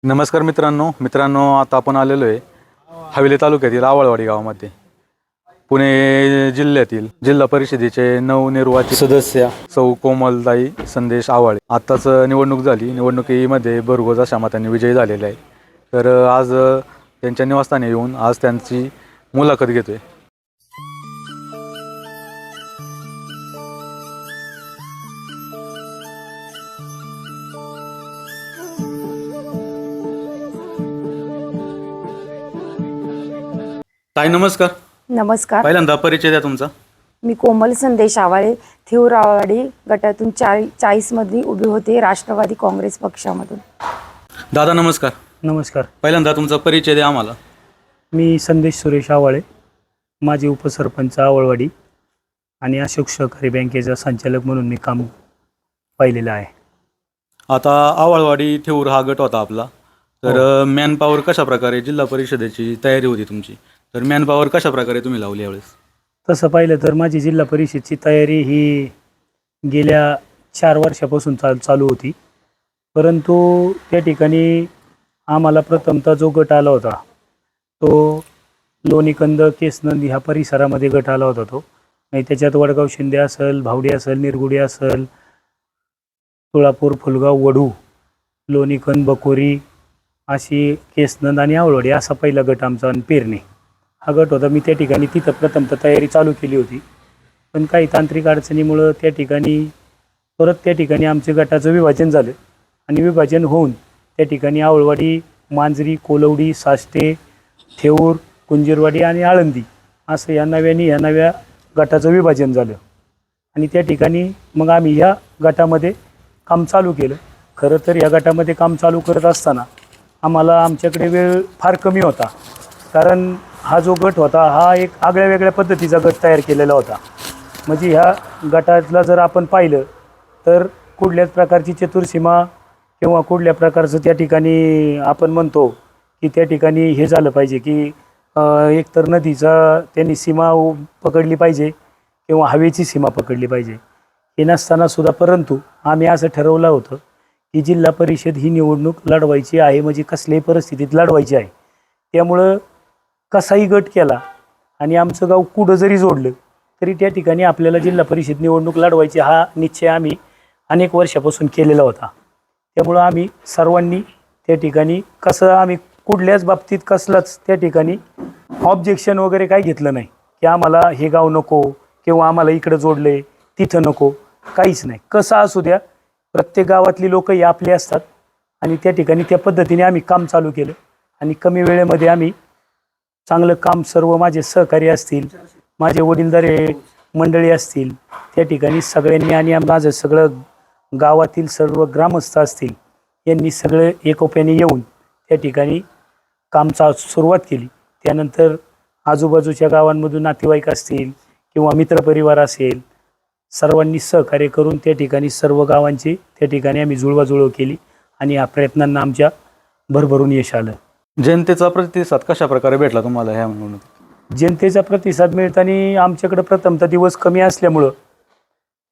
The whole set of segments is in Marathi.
नमस्कार मित्रांनो आता आपण आलेलो आहे हवेली तालुक्यातील आवळवाडी गावामध्ये पुणे जिल्ह्यातील जिल्हा परिषदेचे नवनिर्वाचित सदस्य सौ कोमलताई संदेश आवाळे आत्ताच निवडणूक झाली। निवडणुकीमध्ये भरघोस अशा मतांनी विजयी झालेले आहे। तर आज त्यांच्या निवासस्थानी येऊन आज त्यांची मुलाखत घेतोय। ताई नमस्कार। नमस्कार। पहिल्यांदा परिचय द्या तुमचा। मी कोमल संदेश आवाळे थिवरावाडी गटातून 40 मध्ये उभी होते राष्ट्रवादी काँग्रेस पक्षामधून। दादा नमस्कार। नमस्कार। पहिल्यांदा तुमचा परिचय द्या आम्हाला। मी संदेश सुरेश आवाळे, माजी उपसरपंच आवळवाडी आणि अशोक सहकारी बँकेचा संचालक म्हणून मी काम पाहिलेलं आहे। आता आवळवाडी ठेऊर हा गट होता आपला, तर मॅनपॉवर कशा प्रकारे जिल्हा परिषदेची तयारी होती तुमची, तर मॅनपॉवर कशा प्रकारे तुम्ही लावली यावेळेस? तसं पाहिलं तर माझी जिल्हा परिषदची तयारी ही गेल्या 4 वर्षापासून चालू होती, परंतु त्या ठिकाणी आम्हाला प्रथमतः जो गट आला होता तो लोणीकंद केसनंद ह्या परिसरामध्ये गट आला होता तो, आणि त्याच्यात वडगाव शिंदे असेल, भावडी असेल, निरगुडी असेल, तुळापूर, फुलगाव, वडू, लोणीकंद, बकोरी अशी केसनंद आणि आवळवाडी असा पहिला गट आमचा आणि पेरणे हा गट होता। मी त्या ठिकाणी तिथं प्रथमतः तयारी चालू केली होती, पण काही तांत्रिक अडचणीमुळं त्या ठिकाणी आमच्या गटाचं विभाजन झालं आणि विभाजन होऊन त्या ठिकाणी आवळवाडी, मांजरी, कोलवडी, साष्टे, ठेऊर, कुंजीरवाडी आणि आळंदी असं या नव्या गटाचं विभाजन झालं आणि त्या ठिकाणी मग आम्ही ह्या गटामध्ये काम चालू केलं। खरं तर या गटामध्ये काम चालू करत असताना आम्हाला आमच्याकडे वेळ फार कमी होता, कारण हा जो गट होता हा एक आगळ्या वेगळ्या पद्धतीचा गट तयार केलेला होता। म्हणजे ह्या गटातला जर आपण पाहिलं तर कुठल्याच प्रकारची चतुर्सीमा किंवा कुठल्या प्रकारचं त्या ठिकाणी आपण म्हणतो की त्या ठिकाणी हे झालं पाहिजे की एकतर नदीचा त्यांनी सीमा पकडली पाहिजे किंवा हवेची सीमा पकडली पाहिजे, हे नसताना सुद्धा परंतु आम्ही असं ठरवलं होतं की जिल्हा परिषद ही निवडणूक लढवायची आहे, म्हणजे कसल्याही परिस्थितीत लढवायची आहे। त्यामुळं कसाही गट केला आणि आमचं गाव कुठं जरी जोडलं तरी त्या ठिकाणी आपल्याला जिल्हा परिषद निवडणूक लढवायची हा निश्चय आम्ही अनेक वर्षापासून केलेला होता। त्यामुळं आम्ही सर्वांनी त्या ठिकाणी आम्ही कुठल्याच बाबतीत कसलाच त्या ठिकाणी ऑब्जेक्शन वगैरे काही घेतलं नाही की आम्हाला हे गाव नको किंवा आम्हाला इकडं जोडले तिथं नको, काहीच नाही। कसं असू द्या, प्रत्येक गावातली लोक ही आपली असतात आणि त्या ठिकाणी त्या पद्धतीने आम्ही काम चालू केलं आणि कमी वेळेमध्ये आम्ही चांगलं काम, सर्व माझे सहकारी असतील, माझे वडीलधारे मंडळी असतील, त्या ठिकाणी सगळ्यांनी आणि माझं सगळं गावातील सर्व ग्रामस्थ असतील यांनी सगळे एकोप्याने येऊन त्या ठिकाणी कामचा सुरुवात केली। त्यानंतर आजूबाजूच्या गावांमधून नातेवाईक असतील किंवा मित्रपरिवार असेल, सर्वांनी सहकार्य करून त्या ठिकाणी सर्व गावांची त्या ठिकाणी आम्ही जुळवाजुळव केली आणि या प्रयत्नांना आमच्या भरभरून यश आलं। जनतेचा प्रतिसाद कशा प्रकारे भेटला तुम्हाला ह्या निवडणुकीत? जनतेचा प्रतिसाद मिळताना आमच्याकडे प्रथमतः दिवस कमी असल्यामुळं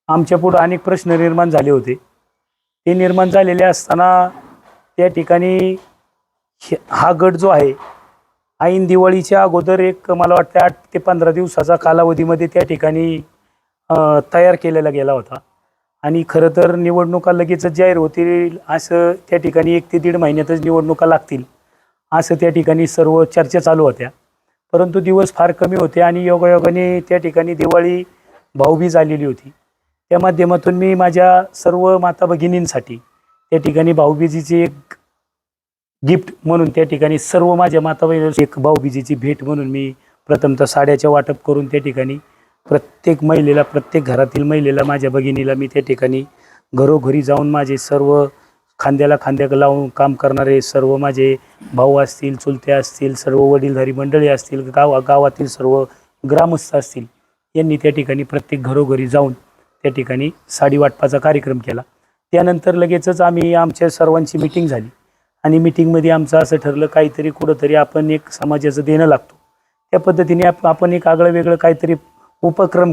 आमच्या पुढं अनेक प्रश्न निर्माण झाले होते। ते निर्माण झालेले असताना त्या ठिकाणी हा गट जो आहे ऐन दिवाळीच्या अगोदर एक मला वाटतं 8 ते 15 दिवसाचा कालावधीमध्ये त्या ठिकाणी तयार केलेला गेला होता आणि खरं तर निवडणुका लगेचच जाहीर होतील असं त्या ठिकाणी 1 ते 1.5 महिन्यातच निवडणुका लागतील असं त्या ठिकाणी सर्व चर्चा चालू होत्या, परंतु दिवस फार कमी होते आणि योगायोगाने त्या ठिकाणी दिवाळी भाऊबीज आलेली होती। त्या माध्यमातून मी माझ्या सर्व माता भगिनींसाठी त्या ठिकाणी भाऊबीजीची एक गिफ्ट म्हणून त्या ठिकाणी सर्व माझ्या माता भगिनींची एक भाऊबीजीची भेट म्हणून मी प्रथमतः साड्याच्या वाटप करून त्या ठिकाणी प्रत्येक महिलेला, प्रत्येक घरातील महिलेला, माझ्या भगिनीला मी त्या ठिकाणी घरोघरी जाऊन माझे सर्व खांद्याला खांद्या लावून काम करणारे सर्व माझे भाऊ असतील, चुलते असतील, सर्व वडीलधारी मंडळी असतील, गावातील सर्व ग्रामस्थ असतील, यांनी त्या ठिकाणी प्रत्येक घरोघरी जाऊन त्या ठिकाणी साडी वाटपाचा कार्यक्रम केला। त्यानंतर लगेचच आमच्या सर्वांची मीटिंग झाली आणि मीटिंगमध्ये आमचं असं ठरलं काहीतरी कुठंतरी आपण एक समाजाचं देणं लागतो, त्या पद्धतीने आपण एक आगळं वेगळं काहीतरी उपक्रम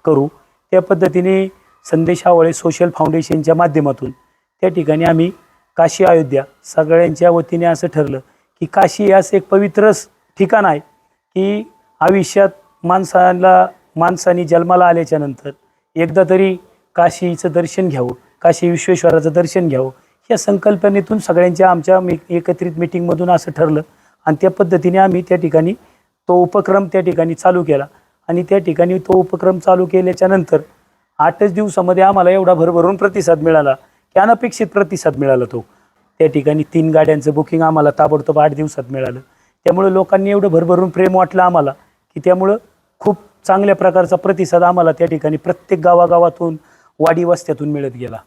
करू। त्या पद्धतीने संदेश आवाळे सोशल फाउंडेशनच्या माध्यमातून त्या ठिकाणी आम्ही काशी अयोध्या सगळ्यांच्या वतीने असं ठरलं की काशी हे असं एक पवित्र ठिकाण आहे की आयुष्यात माणसाने जन्माला आल्याच्या नंतर एकदा तरी काशीचं दर्शन घ्यावं, काशी विश्वेश्वराचं दर्शन घ्यावं, या संकल्पनेतून सगळ्यांच्या आमच्या एकत्रित मिटिंगमधून असं ठरलं आणि त्या पद्धतीने आम्ही त्या ठिकाणी तो उपक्रम त्या ठिकाणी चालू केला. आणि त्या ठिकाणी तो उपक्रम चालू केल्याच्या नंतर 8च दिवसामध्ये आम्हाला एवढा भरभरून प्रतिसाद मिळाला की अनपेक्षित प्रतिसाद मिळाला. तो त्या ठिकाणी 3 गाड्यांचं बुकिंग आम्हाला ताबडतोब 8 दिवसात मिळालं. त्यामुळे लोकांनी एवढं भरभरून प्रेम वाटलं आम्हाला की त्यामुळं खूप चांगल्या प्रकारचा प्रतिसाद आम्हाला त्या ठिकाणी प्रत्येक गावागावातून वाडी वस्त्यातून मिळत गेला.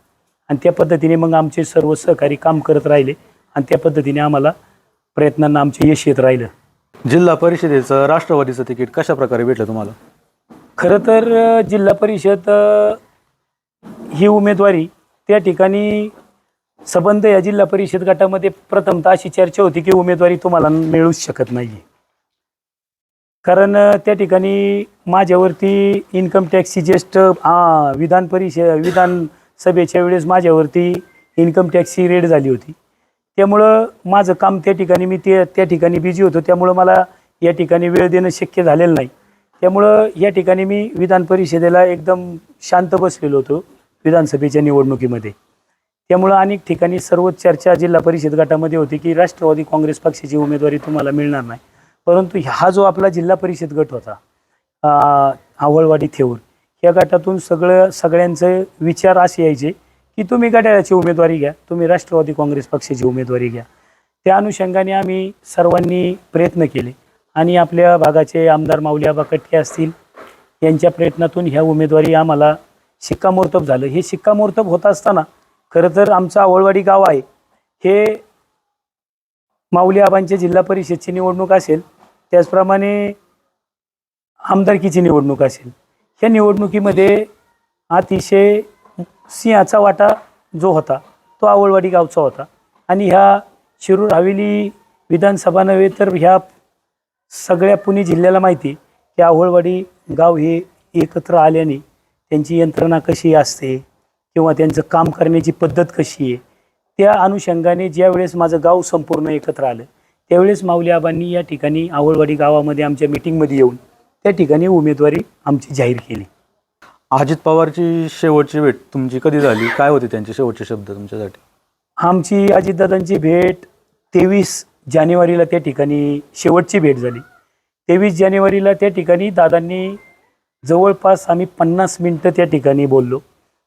आणि त्या पद्धतीने मग आमचे सर्व सहकारी काम करत राहिले आणि त्या पद्धतीने आम्हाला प्रयत्नांना आमचे यश येत राहिलं. जिल्हा परिषदेचं राष्ट्रवादीचं तिकीट कशा प्रकारे भेटलं तुम्हाला? खरं तर जिल्हा परिषद ही उमेदवारी त्या ठिकाणी संबंध या जिल्हा परिषद गटामध्ये प्रथमतः अशी चर्चा होती की उमेदवारी तुम्हाला मिळूच शकत नाही. कारण त्या ठिकाणी माझ्यावरती इन्कम टॅक्सची ज्येष्ठ विधानसभेच्या वेळेस माझ्यावरती इन्कम टॅक्सची रेड झाली होती. त्यामुळं माझं काम त्या ठिकाणी मी त्या ठिकाणी बिझी होतो. त्यामुळं मला या ठिकाणी वेळ देणं शक्य झालेलं नाही. त्यामुळं या ठिकाणी मी विधान परिषदेला एकदम शांत बसलेलो होतो विधानसभेच्या निवडणुकीमध्ये. त्यामुळं अनेक ठिकाणी सर्व चर्चा जिल्हा परिषद गटामध्ये होती की राष्ट्रवादी काँग्रेस पक्षाची उमेदवारी तुम्हाला मिळणार नाही. परंतु हा जो आपला जिल्हा परिषद गट होता आवळवाडी थेऊर, या गटातून सगळ्यांचे विचार असे यायचे की तुम्ही गटाची उमेदवारी घ्या, तुम्ही राष्ट्रवादी काँग्रेस पक्षाची उमेदवारी घ्या. त्या अनुषंगाने आम्ही सर्वांनी प्रयत्न केले आणि आपल्या भागाचे आमदार माऊली आबा कटके असतील यांच्या प्रयत्नातून ह्या उमेदवारी आम्हाला शिक्कामोर्तब झालं. हे शिक्कामोर्तब होत असताना खरं तर आमचं आवळवाडी गाव आहे हे माऊली आबांच्या जिल्हा परिषदची निवडणूक असेल, त्याचप्रमाणे आमदारकीची निवडणूक असेल, ह्या निवडणुकीमध्ये अतिशय सिंहाचा वाटा जो होता तो आवळवाडी गावचा होता. आणि ह्या शिरूर हवेली विधानसभा नव्हे तर ह्या सगळ्या पुणे जिल्ह्याला माहिती की आवळवाडी गाव हे एकत्र आल्याने त्यांची यंत्रणा कशी असते किंवा त्यांचं काम करण्याची पद्धत कशी आहे, त्या अनुषंगाने ज्यावेळेस माझं गाव संपूर्ण एकत्र आलं त्यावेळेस माऊली आबांनी या ठिकाणी आवळवाडी गावामध्ये आमच्या मिटिंगमध्ये येऊन त्या ठिकाणी उमेदवारी आमची जाहीर केली. अजित पवारची शेवटची भेट तुमची कधी झाली? काय होते त्यांचे शेवटचे शब्द तुमच्यासाठी? आमची अजितदादांची भेट 23 जानेवारीला त्या ठिकाणी शेवटची भेट झाली. 23 जानेवारीला त्या ठिकाणी दादांनी जवळपास आम्ही 50 मिनटं त्या ठिकाणी बोललो.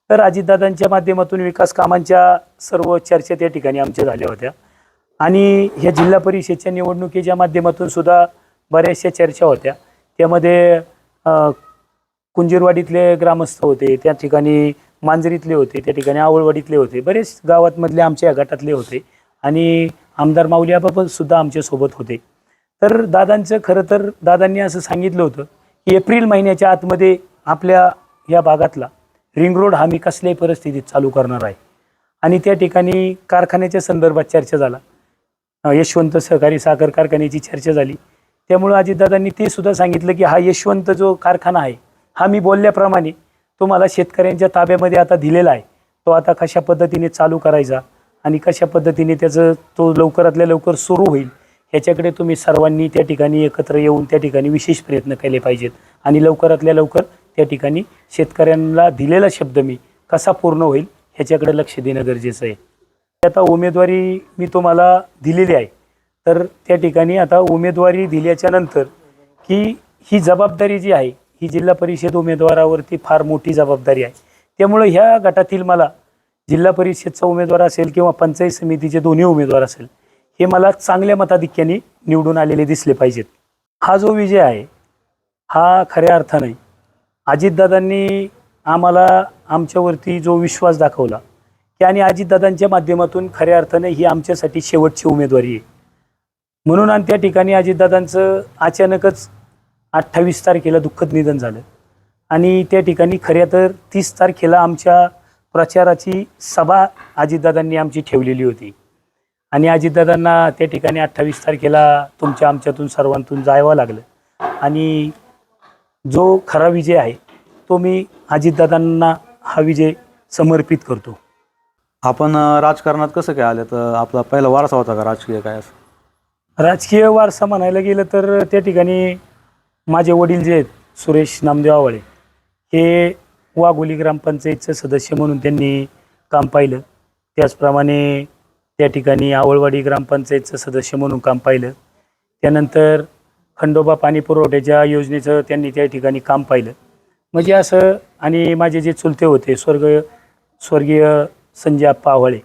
तर अजितदादांच्या माध्यमातून विकास कामांच्या सर्व चर्चा त्या ठिकाणी आमच्या झाल्या होत्या आणि ह्या जिल्हा परिषदच्या निवडणुकीच्या माध्यमातून सुद्धा बऱ्याचशा चर्चा होत्या. त्यामध्ये कुंजीरवाडीतले ग्रामस्थ होते, त्या ठिकाणी मांजरीतले होते, त्या ठिकाणी आवळवाडीतले होते, बरेच गावातमधले आमच्या गटातले होते आणि आमदार माऊली आबा पण सुद्धा आमच्यासोबत होते. तर दादांचं खरं तर दादांनी असं सांगितलं होतं की एप्रिल महिन्याच्या आतमध्ये आपल्या या भागातला रिंग रोड हा मी कसल्याही परिस्थितीत चालू करणार आहे. आणि त्या ठिकाणी कारखान्याच्या संदर्भात चर्चा झाला, यशवंत सहकारी साखर कारखान्याची चर्चा झाली. त्यामुळं अजितदादांनी ते सुद्धा सांगितलं की हा यशवंत जो कारखाना आहे हा मी बोलल्याप्रमाणे तुम्हाला शेतकऱ्यांच्या ताब्यामध्ये आता दिलेला आहे, तो आता कशा पद्धतीने चालू करायचा आणि कशा पद्धतीने त्याचं तो लवकरातल्या लवकर सुरू होईल ह्याच्याकडे तुम्ही सर्वांनी त्या ठिकाणी एकत्र येऊन त्या ठिकाणी विशेष प्रयत्न केले पाहिजेत आणि लवकरातल्या लवकर त्या ठिकाणी शेतकऱ्यांना दिलेला शब्द मी कसा पूर्ण होईल ह्याच्याकडे लक्ष देणं गरजेचं आहे. आता उमेदवारी मी तुम्हाला दिलेली आहे, तर त्या ठिकाणी आता उमेदवारी दिल्याच्या नंतर की ही जबाबदारी जी आहे ही जिल्हा परिषद उमेदवारावरती फार मोठी जबाबदारी आहे. त्यामुळं ह्या गटातील मला जिल्हा परिषदचा उमेदवार असेल किंवा पंचायत समितीचे दोन्ही उमेदवार असेल हे मला चांगल्या मताधिक्याने निवडून आलेले दिसले पाहिजेत. हा जो विजय आहे हा खऱ्या अर्थाने अजितदादांनी आम्हाला आमच्यावरती जो विश्वास दाखवला की आणि अजितदादांच्या माध्यमातून खऱ्या अर्थाने ही आमच्यासाठी शेवटची उमेदवारी आहे म्हणून. आणि त्या ठिकाणी अजितदादांचं अचानकच 28 तारखेला दुःखद निधन झालं आणि त्या ठिकाणी खऱ्या तर 30 तारखेला आमच्या प्रचाराची सभा अजितदादांनी आमची ठेवलेली होती आणि अजितदादांना त्या ठिकाणी 28 तारखेला तुमच्या आमच्यातून सर्वांतून जावं लागलं आणि जो खरा विजय आहे तो मी अजितदादांना हा विजय समर्पित करतो. आपण राजकारणात कसं काय आलं, तर आपला पहिला वारसा होता का राजकीय काय असं? राजकीय वारसा म्हणायला गेलं तर त्या ठिकाणी माझे वडील जे आहेत सुरेश नामदेव आवळे, हे वाघोली ग्रामपंचायतचं सदस्य म्हणून त्यांनी काम पाहिलं. त्याचप्रमाणे त्या ठिकाणी आवळवाडी ग्रामपंचायतचं सदस्य म्हणून काम पाहिलं. त्यानंतर खंडोबा पाणी पुरवठ्याच्या योजनेचं त्यांनी त्या ठिकाणी काम पाहिलं. म्हणजे असं, आणि माझे जे चुलते होते स्वर्गीय संजय आप्पा आवळे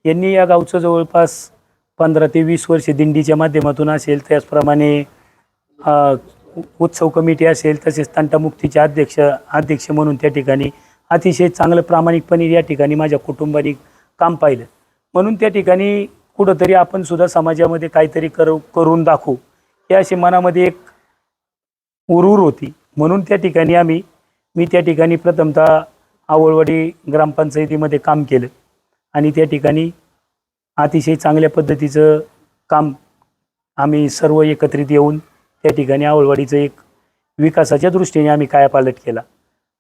यांनी या गावचं जवळपास 15 ते 20 वर्षे दिंडीच्या माध्यमातून असेल, त्याचप्रमाणे उत्सव कमिटी असेल, तसेच तंटामुक्तीचे अध्यक्ष म्हणून त्या ठिकाणी अतिशय चांगलं प्रामाणिकपणे या ठिकाणी माझ्या कुटुंबाने काम पाहिलं. म्हणून त्या ठिकाणी कुठंतरी आपण सुद्धा समाजामध्ये काहीतरी करून दाखवू हे अशी मनामध्ये एक उरूर होती. म्हणून त्या ठिकाणी मी त्या ठिकाणी प्रथमतः आवळवाडी ग्रामपंचायतीमध्ये काम केलं आणि त्या ठिकाणी अतिशय चांगल्या पद्धतीचं काम आम्ही सर्व एकत्रित येऊन त्या ठिकाणी आवळवाडीचं एक विकासाच्या दृष्टीने आम्ही कायापालट केला.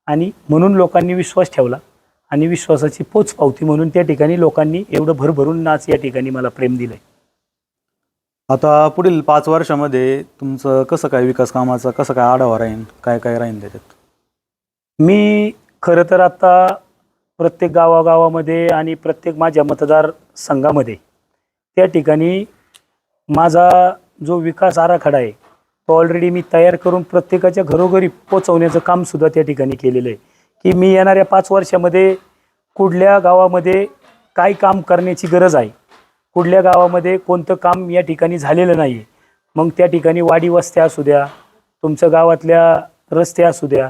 आणि म्हणून लोकांनी विश्वास ठेवला आणि विश्वासाची पोचपावती म्हणून त्या ठिकाणी लोकांनी एवढं भरभरून नाच या ठिकाणी मला प्रेम दिलंय. आता पुढील 5 वर्षामध्ये तुमचं कसं काय विकास कामाचा कसं काय आढावा राहील, काय काय राहील त्याच्यात? मी खरं तर आता प्रत्येक गावागावामध्ये आणि प्रत्येक माझ्या मतदारसंघामध्ये त्या ठिकाणी माझा जो विकास आराखडा आहे तो ऑलरेडी मी तयार करून प्रत्येकाच्या घरोघरी पोचवण्याचं कामसुद्धा त्या ठिकाणी केलेलं आहे. की मी येणाऱ्या 5 वर्षामध्ये कुठल्या गावामध्ये काय काम करण्याची गरज आहे, कुठल्या गावामध्ये कोणतं काम या ठिकाणी झालेलं नाही आहे, मग त्या ठिकाणी वाडी वस्त्या असू द्या, तुमच्या गावातल्या रस्ते असू द्या,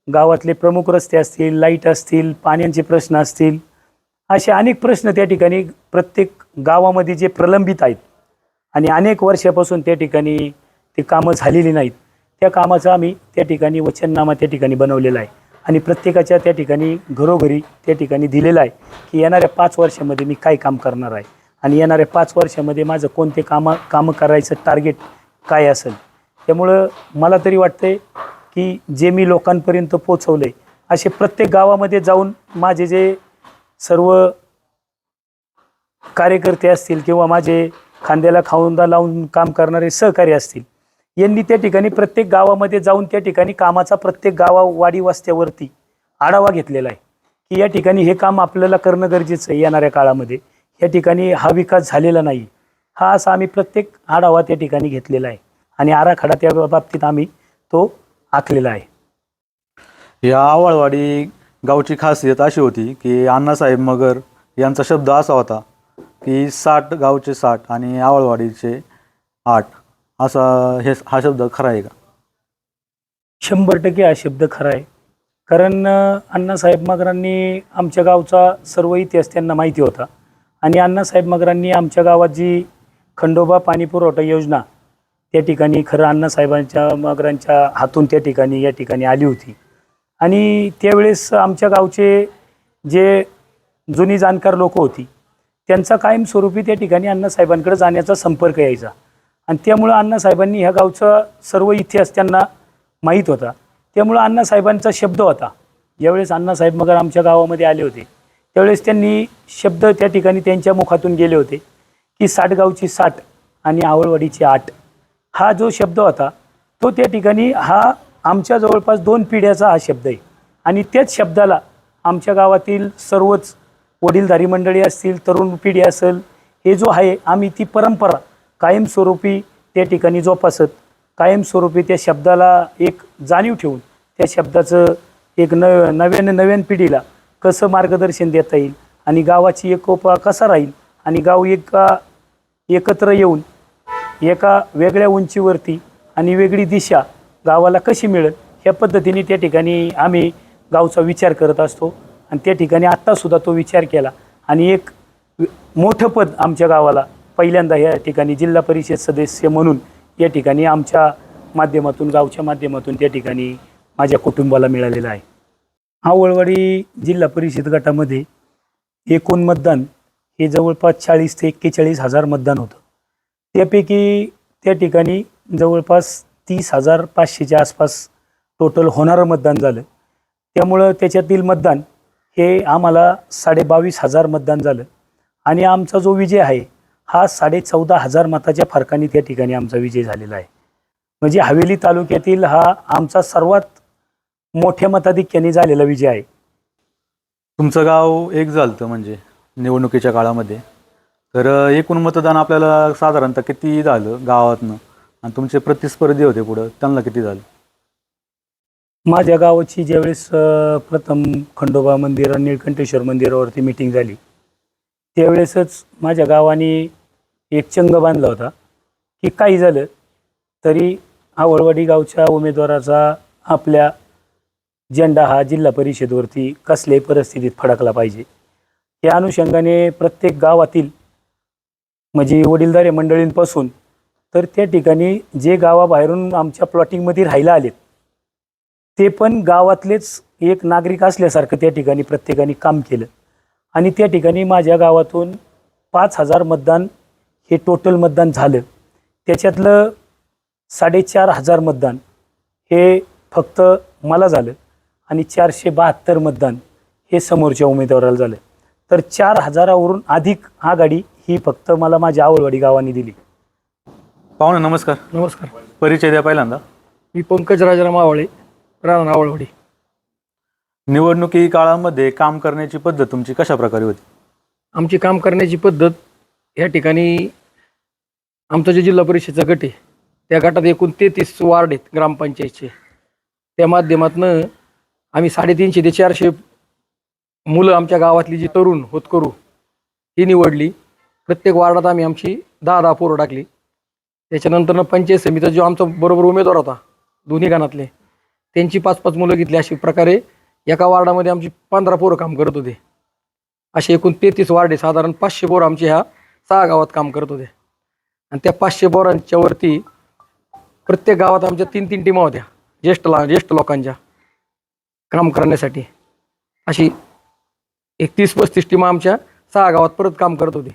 गावातले प्रमुख रस्ते असतील, लाईट असतील, पाण्याचे प्रश्न असतील, असे अनेक प्रश्न त्या ठिकाणी प्रत्येक गावामध्ये जे प्रलंबित आहेत आणि अनेक वर्षापासून त्या ठिकाणी ते कामं झालेली नाहीत, त्या कामाचा आम्ही त्या ठिकाणी वचननामा त्या ठिकाणी बनवलेला आहे आणि प्रत्येकाच्या त्या ठिकाणी घरोघरी त्या ठिकाणी दिलेलं आहे की येणाऱ्या 5 वर्षामध्ये मी काय काम करणार आहे आणि येणाऱ्या 5 वर्षामध्ये माझं कोणते कामं करायचं टार्गेट काय असेल. त्यामुळं मला तरी वाटतंय की जे मी लोकांपर्यंत पोचवले असे प्रत्येक गावामध्ये जाऊन माझे जे सर्व कार्यकर्ते असतील किंवा माझे खांद्याला खाऊंदा लावून काम करणारे सहकारी असतील, यांनी त्या ठिकाणी प्रत्येक गावामध्ये जाऊन त्या ठिकाणी कामाचा प्रत्येक वाडी वस्त्यावरती आढावा घेतलेला आहे की या ठिकाणी हे काम आपल्याला करणं गरजेचं आहे. येणाऱ्या काळामध्ये या ठिकाणी हा विकास झालेला नाही, हा असा आम्ही प्रत्येक आढावा त्या ठिकाणी घेतलेला आहे आणि आराखडा त्या बाबतीत आम्ही तो आखलेला आहे. या आवळवाडी गावची खासियत अशी होती की अण्णासाहेब मगर यांचा शब्द असा होता की 60 गावचे 60 आणि आवळवाडीचे 8, असा हा शब्द खरा आहे का? 100% हा शब्द खरा आहे. कारण अण्णासाहेब मगरांनी आमच्या गावचा सर्व इतिहास त्यांना माहिती होता आणि अण्णासाहेब मगरांनी आमच्या गावात जी खंडोबा पाणी पुरवठा योजना त्या ठिकाणी खरं अण्णासाहेबांच्या मगरांच्या हातून त्या ठिकाणी या ठिकाणी आली होती आणि त्यावेळेस आमच्या गावचे जे जुनी जाणकार लोक होती त्यांचा कायमस्वरूपी त्या ठिकाणी अण्णासाहेबांकडे जाण्याचा संपर्क यायचा आणि त्यामुळं अण्णासाहेबांनी ह्या गावचा सर्व इतिहास त्यांना माहीत होता. त्यामुळं अण्णासाहेबांचा शब्द होता, ज्यावेळेस अण्णासाहेब मगर आमच्या गावामध्ये आले होते त्यावेळेस त्यांनी शब्द त्या ठिकाणी त्यांच्या मुखातून गेले होते की 60 गावची 60 आणि आवळवाडीची 8, हा जो शब्द होता तो त्या ठिकाणी हा आमच्या जवळपास 2 पिढ्याचा हा शब्द आहे आणि त्याच शब्दाला आमच्या गावातील सर्वच वडीलधारी मंडळी असतील, तरुण पिढी असेल, हे जो आहे आम्ही ती परंपरा कायमस्वरूपी त्या ठिकाणी जोपासत, कायमस्वरूपी त्या शब्दाला एक जाणीव ठेवून त्या शब्दाचं एक नव्यान पिढीला कसं मार्गदर्शन देता येईल आणि गावाची एकोपा कसा राहील आणि गाव एकत्र येऊन एका वेगळ्या उंचीवरती आणि वेगळी दिशा गावाला कशी मिळेल ह्या पद्धतीने त्या ठिकाणी आम्ही गावचा विचार करत असतो आणि त्या ठिकाणी आत्तासुद्धा तो विचार केला आणि एक मोठं पद आमच्या गावाला पहिल्यांदा या ठिकाणी जिल्हा परिषद सदस्य म्हणून या ठिकाणी आमच्या माध्यमातून, गावच्या माध्यमातून त्या ठिकाणी माझ्या कुटुंबाला मिळालेलं आहे. आवळवाडी जिल्हा परिषद गटामध्ये एकूण मतदान हे जवळपास 40 ते 41 हजार मतदान होतं. त्यापैकी त्या ठिकाणी जवळपास 30,500च्या आसपास टोटल होणारं मतदान झालं. त्यामुळं त्याच्यातील मतदान हे आम्हाला 22,500 मतदान झालं आणि आमचा जो विजय आहे हा 14,500 मताच्या फरकाने त्या ठिकाणी आमचा विजय झालेला आहे. म्हणजे हवेली तालुक्यातील हा आमचा सर्वात मोठ्या मताधिक्याने झालेला विजय आहे. तुमचं गाव एक झालं म्हणजे निवडणुकीच्या काळामध्ये, तर एकूण मतदान आपल्याला साधारणतः किती झालं गावातनं, आणि तुमचे प्रतिस्पर्धी होते पुढं त्यांना किती झालं? माझ्या गावाची ज्यावेळेस प्रथम खंडोबा मंदिर आणि निळकंठेश्वर मंदिरावरती मीटिंग झाली त्यावेळेसच माझ्या गावाने एक चंग बांधला होता की काही झालं तरी आवळवाडी गावच्या उमेदवाराचा आपल्या झेंडा हा जिल्हा परिषदेवरती कसल्याही परिस्थितीत फडकला पाहिजे. या अनुषंगाने प्रत्येक गावातील म्हणजे वडीलधारे मंडळींपासून तर त्या ठिकाणी जे गावाबाहेरून आमच्या प्लॉटिंगमध्ये राहायला आलेत ते पण गावातलेच एक नागरिक असल्यासारखं त्या ठिकाणी प्रत्येकाने काम केलं आणि त्या ठिकाणी माझ्या गावातून 5,000 मतदान हे टोटल मतदान झालं. त्याच्यातलं 4,500 मतदान हे फक्त मला झालं आणि 472 मतदान हे समोरच्या उमेदवाराला झालं. तर 4,000वरून अधिक आघाडी ही फक्त मला माझ्या आवळवाडी गावाने दिली. पाहुणे नमस्कार. नमस्कार. परिचय द्या पहिल्यांदा. मी पंकज राजाराम आवळे, राहणार आवळवाडी. निवडणुकी काळामध्ये काम करण्याची पद्धत तुमची कशा प्रकारे होती? आमची काम करण्याची पद्धत या ठिकाणी आमचा जे जिल्हा परिषदेचा गट आहे त्या गटात एकूण 33 वार्ड आहेत ग्रामपंचायतचे. त्या माध्यमातून आम्ही 350 ते 400 मुलं आमच्या गावातली जी तरुण होतकरू ही निवडली. प्रत्येक वार्डात आम्ही आमची 10-10 पोरं टाकली. त्याच्यानंतर पंचायत समितीचा जो आमचा बरोबर उमेदवार होता दोन्ही गणातले त्यांची 5-5 मुलं घेतली. अशा प्रकारे एका वार्डामध्ये आमची 15 पोरं काम करत होते. असे एकूण 33 वार्ड आहे. साधारण 500 पोरं आमचे ह्या 6 गावात काम करत होते. आणि त्या 500 पोरांच्या वरती प्रत्येक गावात आमच्या 3-3 टीमा होत्या ज्येष्ठ लोकांच्या काम करण्यासाठी. अशी एक 30-35 टीमा आमच्या 6 गावात परत काम करत होती.